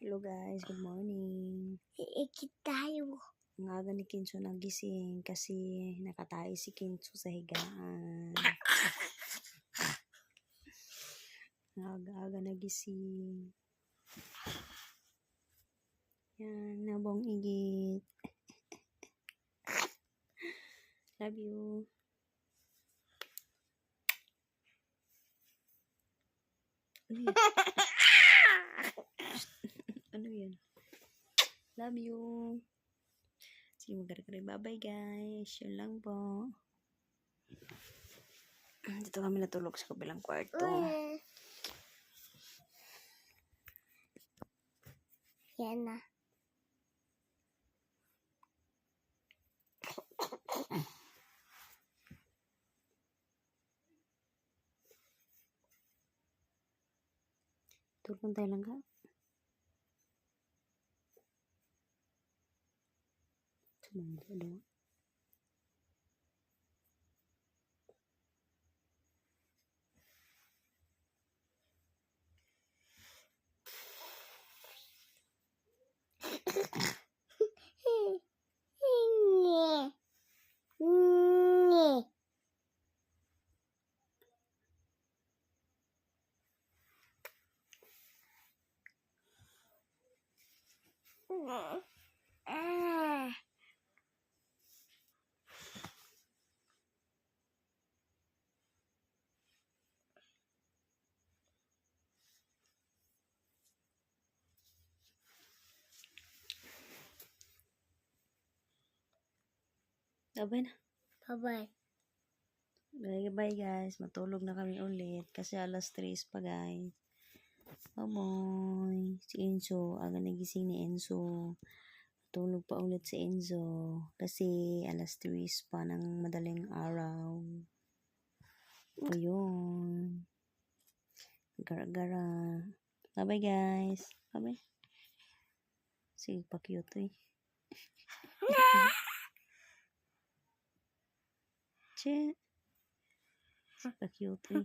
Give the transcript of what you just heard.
Hello guys, good morning. Iikit tayo. Ang aga ni Kinso nagising kasi nakatayo si Kinso sa higaan. Ang aga-aga nagising. Yan, nabong igit. Love you. Uy. Ano yan? Love you. Sige, magkari-kari. Bye-bye guys. Yun lang po. Dito kami natulog sa kabilang kwarto. Yan na. Tulog tayo lang ka. Sumanda daw. Bye-bye na. Bye-bye. Bye-bye guys. Matulog na kami ulit. Kasi alas 3 pa guys. Bye-bye. Si Enzo. Aga nagising ni Enzo. Matulog pa ulit si Enzo. Kasi alas 3 pa ng madaling araw. Ayun. Gara-gara. Bye-bye guys. Bye-bye. Sige pa cute eh. Che. Pa cute eh.